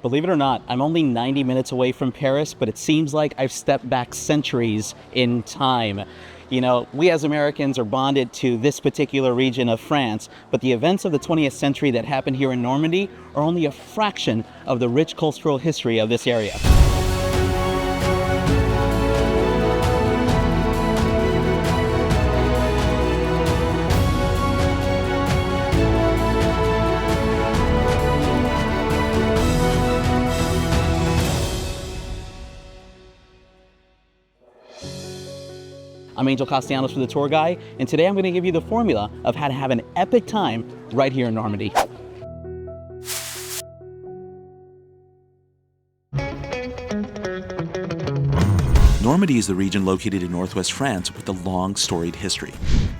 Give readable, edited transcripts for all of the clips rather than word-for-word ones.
Believe it or not, I'm only 90 minutes away from Paris, but it seems like I've stepped back centuries in time. You know, we as Americans are bonded to this particular region of France, but the events of the 20th century that happened here in Normandy are only a fraction of the rich cultural history of this area. I'm Angel Castellanos for the tour guide, and today I'm going to give you the formula of how to have an epic time right here in Normandy. Normandy is the region located in northwest France with a long, storied history.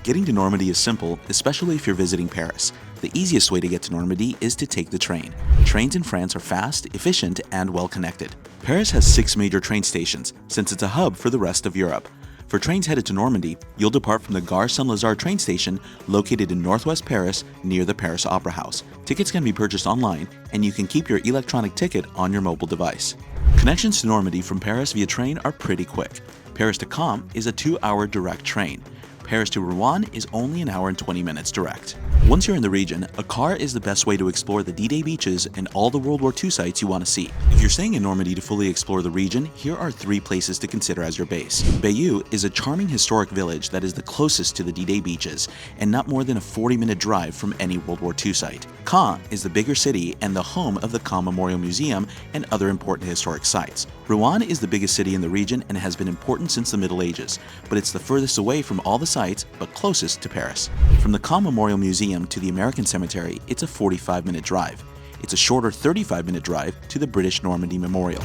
Getting to Normandy is simple, especially if you're visiting Paris. The easiest way to get to Normandy is to take the train. Trains in France are fast, efficient, and well connected. Paris has 6 major train stations, since it's a hub for the rest of Europe. For trains headed to Normandy, you'll depart from the Gare Saint-Lazare train station located in northwest Paris near the Paris Opera House. Tickets can be purchased online, and you can keep your electronic ticket on your mobile device. Connections to Normandy from Paris via train are pretty quick. Paris to Caen is a 2-hour direct train. Paris to Rouen is only 1 hour and 20 minutes direct. Once you're in the region, a car is the best way to explore the D-Day Beaches and all the World War II sites you want to see. If you're staying in Normandy to fully explore the region, here are 3 places to consider as your base. Bayeux is a charming historic village that is the closest to the D-Day Beaches and not more than a 40-minute drive from any World War II site. Caen is the bigger city and the home of the Caen Memorial Museum and other important historic sites. Rouen is the biggest city in the region and has been important since the Middle Ages, but it's the furthest away from all the sites, but closest to Paris. From the Caen Memorial Museum to the American Cemetery, it's a 45-minute drive. It's a shorter 35-minute drive to the British Normandy Memorial.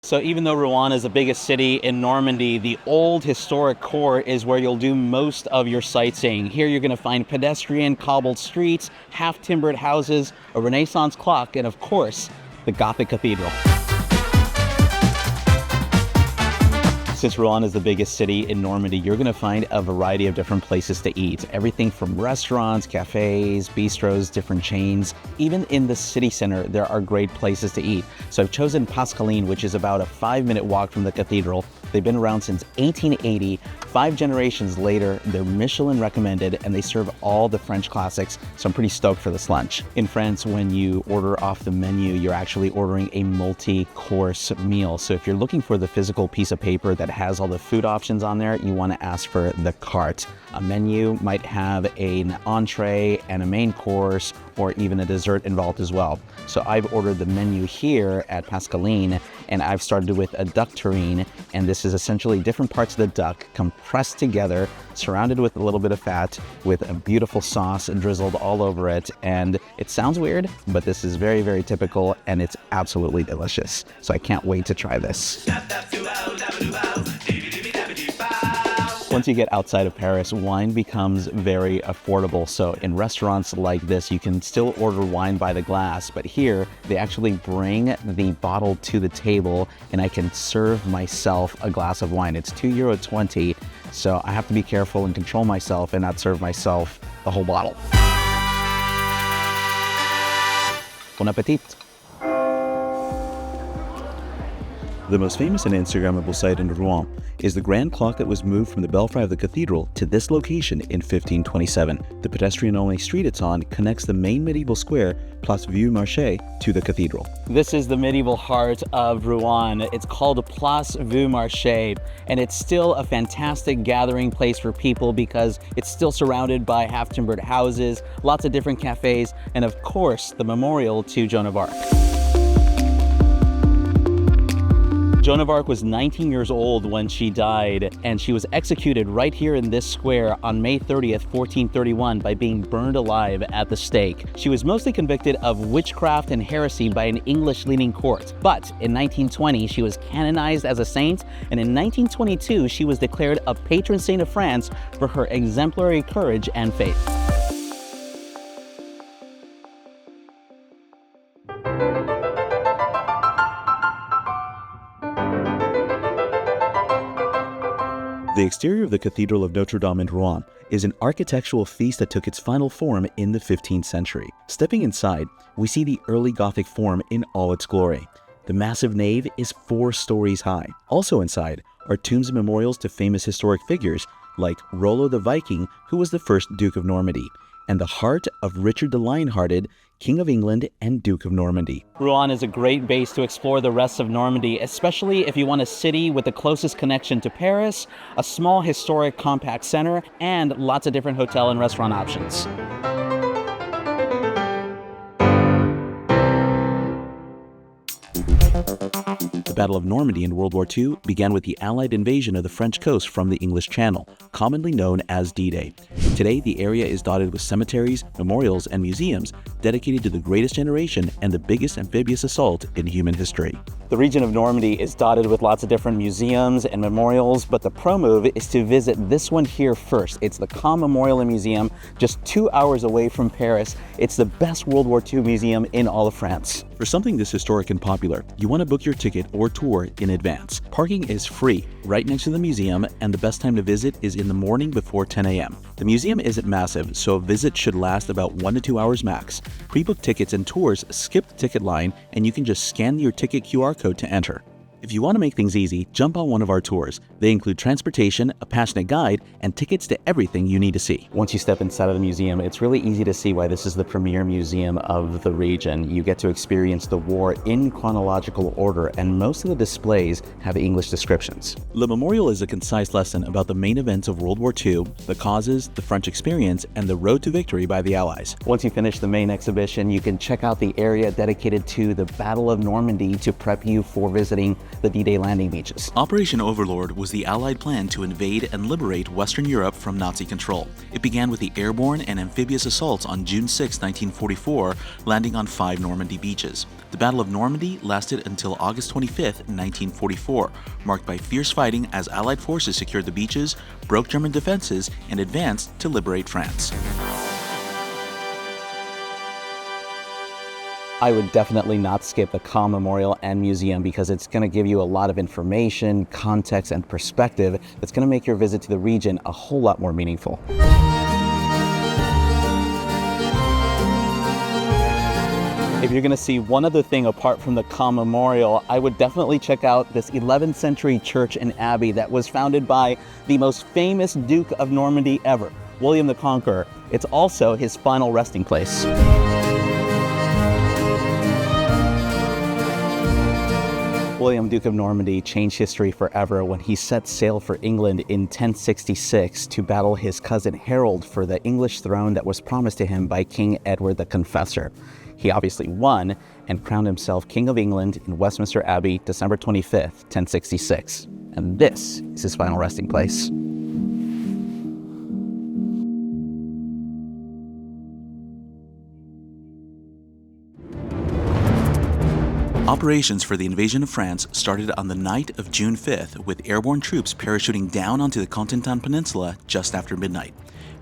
So even though Rouen is the biggest city in Normandy, the old historic core is where you'll do most of your sightseeing. Here you're going to find pedestrian cobbled streets, half-timbered houses, a Renaissance clock, and of course, the Gothic Cathedral. Since Rouen is the biggest city in Normandy, you're going to find a variety of different places to eat. Everything from restaurants, cafes, bistros, different chains. Even in the city center, there are great places to eat. So I've chosen Pascaline, which is about a 5-minute walk from the cathedral. They've been around since 1880. 5 generations later, they're Michelin recommended, and they serve all the French classics, so I'm pretty stoked for this lunch. In France, when you order off the menu, you're actually ordering a multi-course meal. So if you're looking for the physical piece of paper that has all the food options on there, you want to ask for the carte. A menu might have an entree and a main course, or even a dessert involved as well. So I've ordered the menu here at Pascaline, and I've started with a duck terrine, and this is essentially different parts of the duck compressed together, surrounded with a little bit of fat, with a beautiful sauce drizzled all over it. And it sounds weird, but this is very, very typical, and it's absolutely delicious. So I can't wait to try this. Once you get outside of Paris, wine becomes very affordable. So in restaurants like this, you can still order wine by the glass, but here they actually bring the bottle to the table and I can serve myself a glass of wine. It's €2.20, so I have to be careful and control myself and not serve myself the whole bottle. Bon appetit! The most famous and Instagrammable site in Rouen is the grand clock that was moved from the belfry of the cathedral to this location in 1527. The pedestrian-only street it's on connects the main medieval square, Place Vieux Marché, to the cathedral. This is the medieval heart of Rouen. It's called Place Vieux Marché, and it's still a fantastic gathering place for people because it's still surrounded by half-timbered houses, lots of different cafes, and of course, the memorial to Joan of Arc. Joan of Arc was 19 years old when she died, and she was executed right here in this square on May 30th, 1431 by being burned alive at the stake. She was mostly convicted of witchcraft and heresy by an English-leaning court, but in 1920 she was canonized as a saint, and in 1922 she was declared a patron saint of France for her exemplary courage and faith. The exterior of the Cathedral of Notre Dame in Rouen is an architectural feast that took its final form in the 15th century. Stepping inside, we see the early Gothic form in all its glory. The massive nave is 4 stories high. Also inside are tombs and memorials to famous historic figures like Rollo the Viking, who was the first Duke of Normandy, and the heart of Richard the Lionhearted, King of England and Duke of Normandy. Rouen is a great base to explore the rest of Normandy, especially if you want a city with the closest connection to Paris, a small historic compact center, and lots of different hotel and restaurant options. The Battle of Normandy in World War II began with the Allied invasion of the French coast from the English Channel, commonly known as D-Day. Today, the area is dotted with cemeteries, memorials, and museums dedicated to the greatest generation and the biggest amphibious assault in human history. The region of Normandy is dotted with lots of different museums and memorials, but the pro move is to visit this one here first. It's the Caen Memorial and Museum, just 2 hours away from Paris. It's the best World War II museum in all of France. For something this historic and popular, you want to book your ticket or tour in advance. Parking is free right next to the museum, and the best time to visit is in the morning before 10 a.m. The museum isn't massive, so a visit should last about 1 to 2 hours max. Pre-booked tickets and tours skip the ticket line, and you can just scan your ticket QR code to enter. If you want to make things easy, jump on one of our tours. They include transportation, a passionate guide, and tickets to everything you need to see. Once you step inside of the museum, it's really easy to see why this is the premier museum of the region. You get to experience the war in chronological order, and most of the displays have English descriptions. Le Memorial is a concise lesson about the main events of World War II, the causes, the French experience, and the road to victory by the Allies. Once you finish the main exhibition, you can check out the area dedicated to the Battle of Normandy to prep you for visiting the D-Day landing beaches. Operation Overlord was the Allied plan to invade and liberate Western Europe from Nazi control. It began with the airborne and amphibious assaults on June 6, 1944, landing on 5 Normandy beaches. The Battle of Normandy lasted until August 25, 1944, marked by fierce fighting as Allied forces secured the beaches, broke German defenses, and advanced to liberate France. I would definitely not skip the Caen Memorial and Museum because it's going to give you a lot of information, context, and perspective that's going to make your visit to the region a whole lot more meaningful. If you're going to see one other thing apart from the Caen Memorial, I would definitely check out this 11th century church and abbey that was founded by the most famous Duke of Normandy ever, William the Conqueror. It's also his final resting place. William, Duke of Normandy, changed history forever when he set sail for England in 1066 to battle his cousin Harold for the English throne that was promised to him by King Edward the Confessor. He obviously won and crowned himself King of England in Westminster Abbey, December 25th, 1066. And this is his final resting place. Operations for the invasion of France started on the night of June 5th, with airborne troops parachuting down onto the Cotentin Peninsula just after midnight.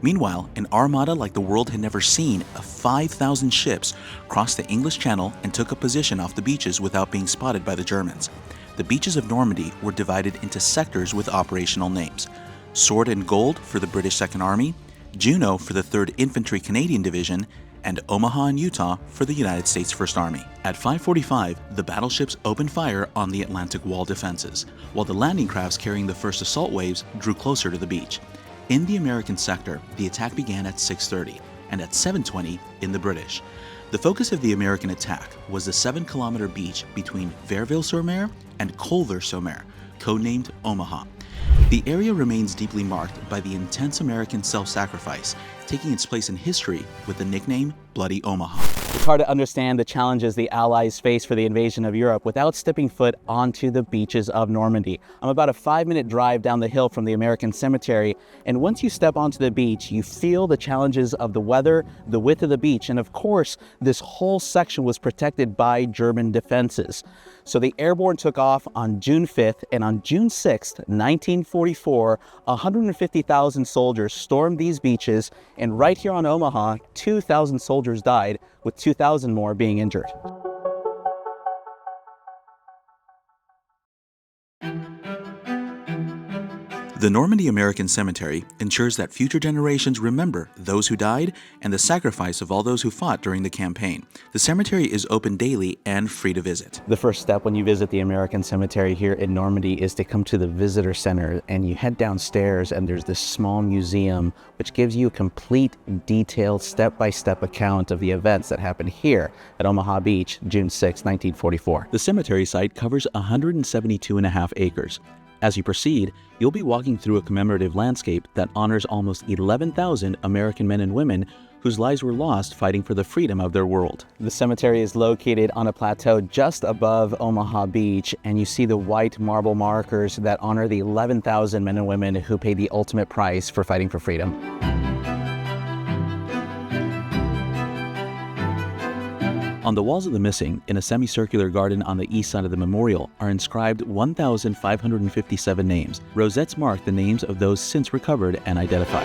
Meanwhile, an armada like the world had never seen of 5,000 ships crossed the English Channel and took up position off the beaches without being spotted by the Germans. The beaches of Normandy were divided into sectors with operational names: Sword and Gold for the British Second Army, Juno for the 3rd Infantry Canadian Division, and Omaha and Utah for the United States First Army. At 5:45, the battleships opened fire on the Atlantic Wall defenses, while the landing crafts carrying the first assault waves drew closer to the beach. In the American sector, the attack began at 6:30, and at 7:20 in the British. The focus of the American attack was the 7-kilometer beach between Verville-sur-Mer and Culver-sur-Mer, codenamed Omaha. The area remains deeply marked by the intense American self-sacrifice, taking its place in history with the nickname Bloody Omaha. It's hard to understand the challenges the Allies faced for the invasion of Europe without stepping foot onto the beaches of Normandy. I'm about a 5-minute drive down the hill from the American cemetery, and once you step onto the beach, you feel the challenges of the weather, the width of the beach, and of course, this whole section was protected by German defenses. So the airborne took off on June 5th, and on June 6th, 1944, 150,000 soldiers stormed these beaches, and right here on Omaha, 2,000 soldiers died, with 2,000 more being injured. The Normandy American Cemetery ensures that future generations remember those who died and the sacrifice of all those who fought during the campaign. The cemetery is open daily and free to visit. The first step when you visit the American Cemetery here in Normandy is to come to the visitor center, and you head downstairs and there's this small museum which gives you a complete, detailed, step-by-step account of the events that happened here at Omaha Beach, June 6, 1944. The cemetery site covers 172.5 acres. As you proceed, you'll be walking through a commemorative landscape that honors almost 11,000 American men and women whose lives were lost fighting for the freedom of their world. The cemetery is located on a plateau just above Omaha Beach, and you see the white marble markers that honor the 11,000 men and women who paid the ultimate price for fighting for freedom. On the walls of the missing, in a semicircular garden on the east side of the memorial, are inscribed 1,557 names. Rosettes mark the names of those since recovered and identified.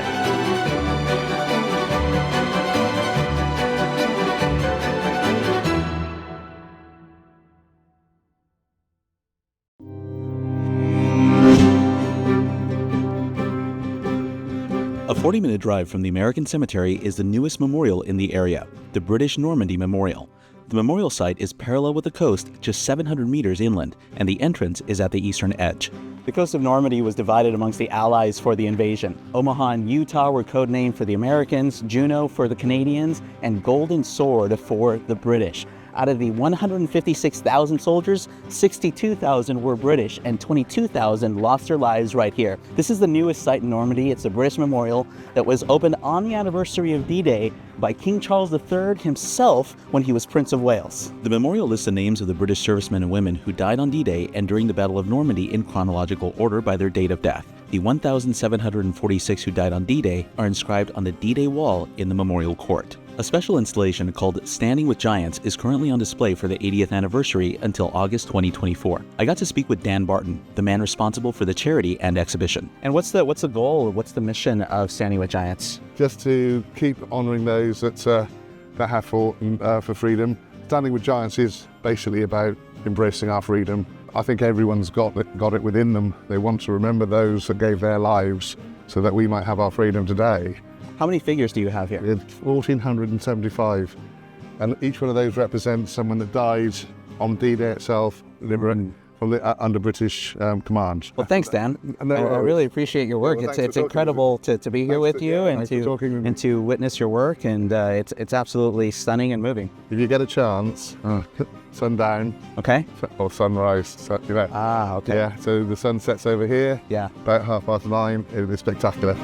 A 40-minute drive from the American Cemetery is the newest memorial in the area, the British Normandy Memorial. The memorial site is parallel with the coast, just 700 meters inland, and the entrance is at the eastern edge. The coast of Normandy was divided amongst the Allies for the invasion. Omaha and Utah were codenamed for the Americans, Juneau for the Canadians, and Golden Sword for the British. Out of the 156,000 soldiers, 62,000 were British and 22,000 lost their lives right here. This is the newest site in Normandy. It's the British Memorial that was opened on the anniversary of D-Day by King Charles III himself when he was Prince of Wales. The memorial lists the names of the British servicemen and women who died on D-Day and during the Battle of Normandy in chronological order by their date of death. The 1,746 who died on D-Day are inscribed on the D-Day wall in the memorial court. A special installation called Standing with Giants is currently on display for the 80th anniversary until August 2024. I got to speak with Dan Barton, the man responsible for the charity and exhibition. And what's the goal? What's the mission of Standing with Giants? Just to keep honouring those that have fought for freedom. Standing with Giants is basically about embracing our freedom. I think everyone's got it within them. They want to remember those that gave their lives so that we might have our freedom today. How many figures do you have here? It's 1,475, and each one of those represents someone that died on D-Day itself, under British command. Well, thanks, Dan. I really appreciate your work. It's incredible to be here with you and to witness your work, and it's absolutely stunning and moving. If you get a chance, sundown, okay, or sunrise, you know. Ah, okay. Yeah. So the sun sets over here. Yeah. About 9:30. It'll be spectacular.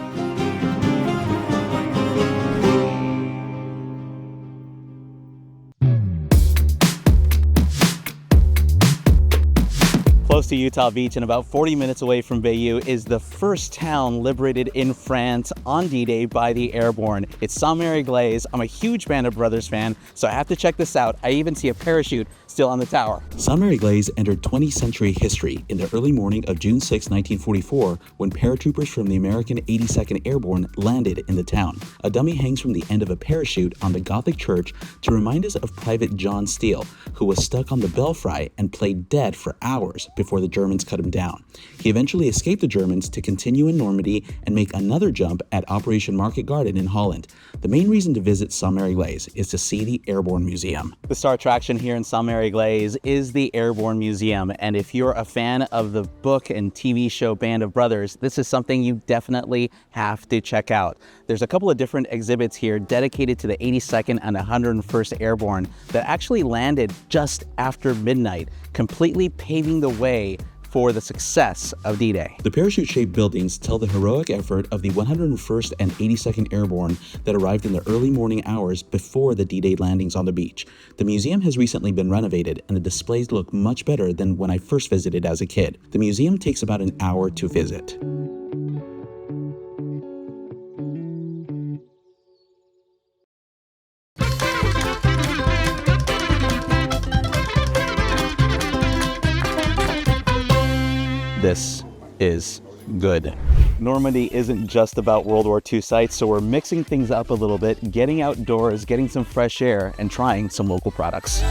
Close to Utah Beach and about 40 minutes away from Bayeux is the first town liberated in France on D-Day by the Airborne. It's Mere Eglise. I'm a huge Band of Brothers fan, so I have to check this out. I even see a parachute still on the tower. Mere Eglise entered 20th century history in the early morning of June 6, 1944, when paratroopers from the American 82nd Airborne landed in the town. A dummy hangs from the end of a parachute on the Gothic church to remind us of Private John Steele, who was stuck on the belfry and played dead for hours before the Germans cut him down. He eventually escaped the Germans to continue in Normandy and make another jump at Operation Market Garden in Holland. The main reason to visit Mere Eglise is to see the Airborne Museum. The star attraction here in Mere Eglise is the Airborne Museum, and if you're a fan of the book and TV show Band of Brothers, this is something you definitely have to check out. There's a couple of different exhibits here dedicated to the 82nd and 101st Airborne that actually landed just after midnight, completely paving the way for the success of D-Day. The parachute-shaped buildings tell the heroic effort of the 101st and 82nd Airborne that arrived in the early morning hours before the D-Day landings on the beach. The museum has recently been renovated, and the displays look much better than when I first visited as a kid. The museum takes about an hour to visit. This is good. Normandy isn't just about World War II sites, so we're mixing things up a little bit, getting outdoors, getting some fresh air, and trying some local products.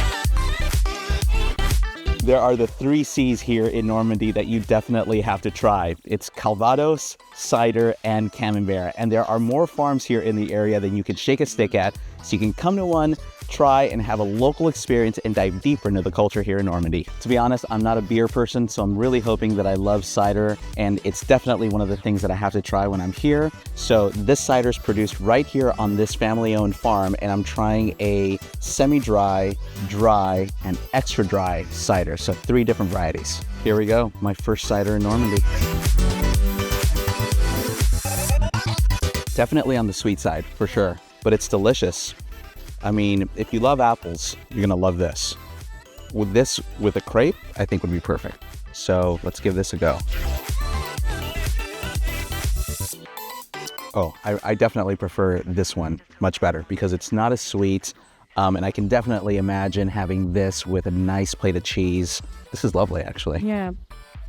There are the 3 C's here in Normandy that you definitely have to try. It's Calvados, Cider, and Camembert. And there are more farms here in the area than you can shake a stick at. So you can come to one, try and have a local experience and dive deeper into the culture here in Normandy. To be honest, I'm not a beer person, so I'm really hoping that I love cider, and it's definitely one of the things that I have to try when I'm here. So this cider is produced right here on this family-owned farm, and I'm trying a semi-dry, dry, and extra dry cider. So 3 different varieties. Here we go, my first cider in Normandy. Definitely on the sweet side, for sure, but it's delicious. I mean, if you love apples, you're gonna love this. With a crepe, I think would be perfect. So let's give this a go. Oh, I definitely prefer this one much better because it's not as sweet. And I can definitely imagine having this with a nice plate of cheese. This is lovely, actually. Yeah.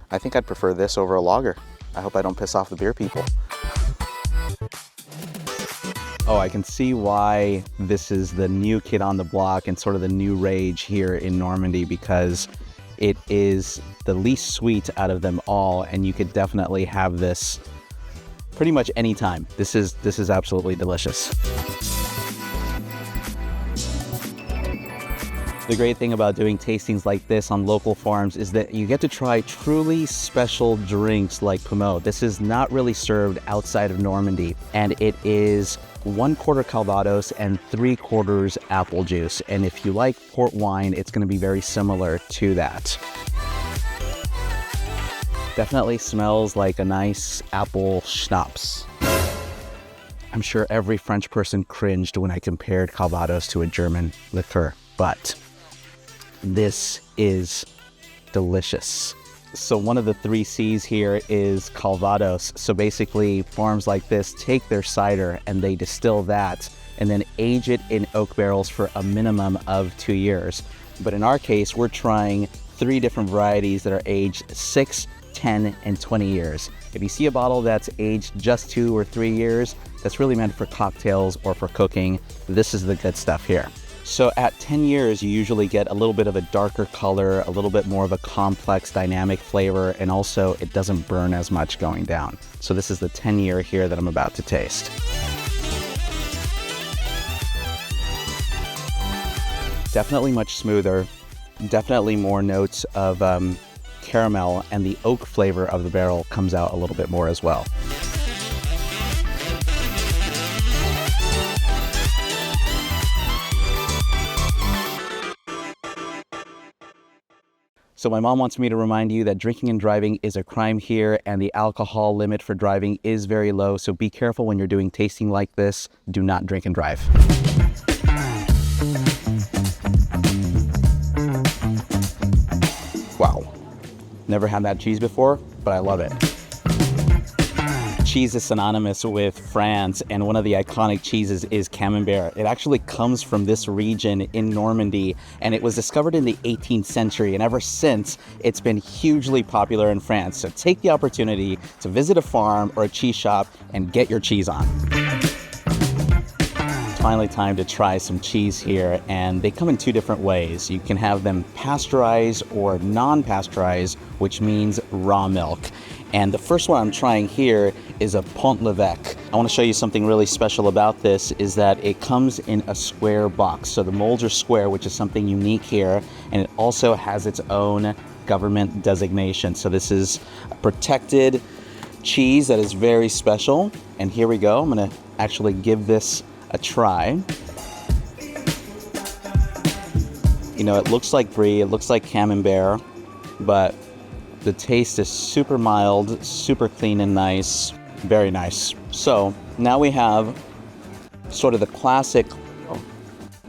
I think I'd prefer this over a lager. I hope I don't piss off the beer people. Oh, I can see why this is the new kid on the block and sort of the new rage here in Normandy, because it is the least sweet out of them all, and you could definitely have this pretty much any time. This is absolutely delicious. The great thing about doing tastings like this on local farms is that you get to try truly special drinks like Pommeau. This is not really served outside of Normandy, and it is 1/4 Calvados and 3/4 apple juice. And if you like port wine, it's going to be very similar to that. Definitely smells like a nice apple schnapps. I'm sure every French person cringed when I compared Calvados to a German liqueur, but this is delicious. So one of the 3 C's here is Calvados. So basically farms like this take their cider and they distill that and then age it in oak barrels for a minimum of 2 years. But in our case, we're trying 3 different varieties that are aged 6, 10, and 20 years. If you see a bottle that's aged just 2 or 3 years, that's really meant for cocktails or for cooking. This is the good stuff here. So at 10 years, you usually get a little bit of a darker color, a little bit more of a complex dynamic flavor, and also it doesn't burn as much going down. So this is the 10-year here that I'm about to taste. Definitely much smoother, definitely more notes of caramel, and the oak flavor of the barrel comes out a little bit more as well. So my mom wants me to remind you that drinking and driving is a crime here, and the alcohol limit for driving is very low. So be careful when you're doing tasting like this. Do not drink and drive. Wow. Never had that cheese before, but I love it. Cheese is synonymous with France, and one of the iconic cheeses is Camembert. It actually comes from this region in Normandy, and it was discovered in the 18th century, and ever since, it's been hugely popular in France. So take the opportunity to visit a farm or a cheese shop and get your cheese on. It's finally time to try some cheese here, and they come in 2 different ways. You can have them pasteurized or non-pasteurized, which means raw milk. And the first one I'm trying here is a Pont l'Evêque. I want to show you something really special about this, is that it comes in a square box. So the molds are square, which is something unique here, and it also has its own government designation. So this is a protected cheese that is very special. And here we go. I'm going to actually give this a try. You know, it looks like brie, it looks like Camembert, but the taste is super mild, super clean and nice, very nice. So now we have sort of the classic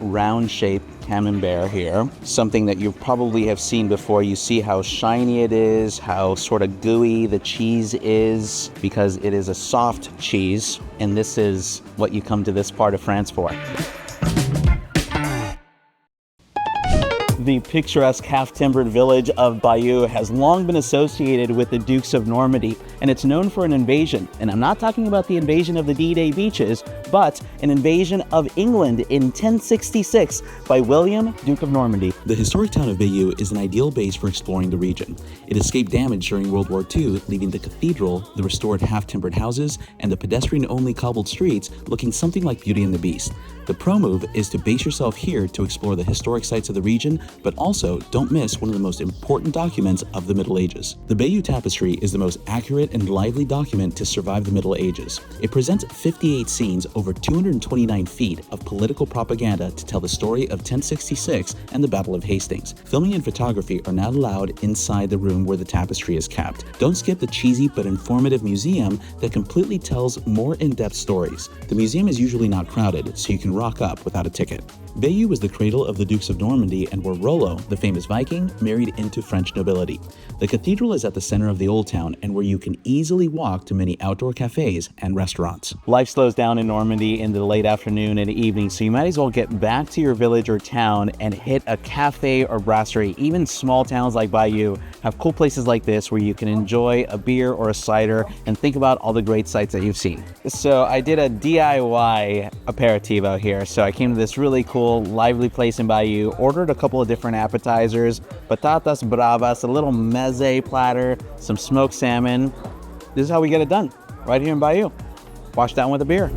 round-shaped Camembert here, something that you probably have seen before. You see how shiny it is, how sort of gooey the cheese is, because it is a soft cheese, and this is what you come to this part of France for. The picturesque half-timbered village of Bayeux has long been associated with the Dukes of Normandy, and it's known for an invasion. And I'm not talking about the invasion of the D-Day Beaches, but an invasion of England in 1066 by William, Duke of Normandy. The historic town of Bayeux is an ideal base for exploring the region. It escaped damage during World War II, leaving the cathedral, the restored half-timbered houses, and the pedestrian-only cobbled streets looking something like Beauty and the Beast. The pro move is to base yourself here to explore the historic sites of the region, but also don't miss one of the most important documents of the Middle Ages. The Bayaeux Tapestry is the most accurate and lively document to survive the Middle Ages. It presents 58 scenes over 229 feet of political propaganda to tell the story of 1066 and the Battle of Hastings. Filming and photography are not allowed inside the room where the tapestry is kept. Don't skip the cheesy but informative museum that completely tells more in-depth stories. The museum is usually not crowded, so you can rock up without a ticket. Bayeux was the cradle of the Dukes of Normandy and where Rollo, the famous Viking, married into French nobility. The cathedral is at the center of the old town and where you can easily walk to many outdoor cafes and restaurants. Life slows down in Normandy in the late afternoon and evening, so you might as well get back to your village or town and hit a cafe or brasserie. Even small towns like Bayeux have cool places like this where you can enjoy a beer or a cider and think about all the great sights that you've seen. So I did a DIY aperitivo here. So I came to this really cool, lively place in Bayeux, ordered a couple of different appetizers, patatas bravas, a little meze platter, some smoked salmon. This is how we get it done, right here in Bayeux. Wash down with a beer.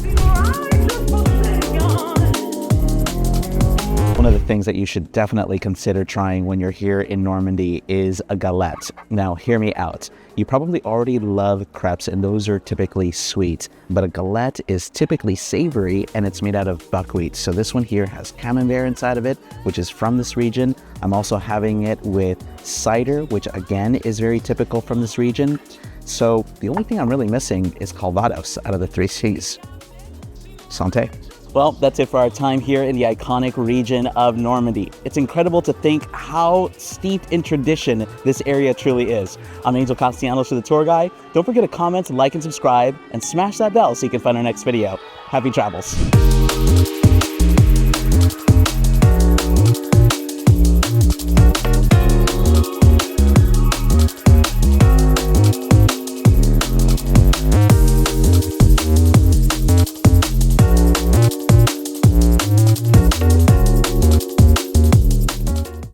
One of the things that you should definitely consider trying when you're here in Normandy is a galette. Now, hear me out. You probably already love crepes, and those are typically sweet, but a galette is typically savory, and it's made out of buckwheat. So this one here has camembert inside of it, which is from this region. I'm also having it with cider, which again is very typical from this region. So the only thing I'm really missing is Calvados out of the 3 C's. Santé. Well, that's it for our time here in the iconic region of Normandy. It's incredible to think how steeped in tradition this area truly is. I'm Angel Castellanos for the tour guide. Don't forget to comment, like, and subscribe, and smash that bell so you can find our next video. Happy travels.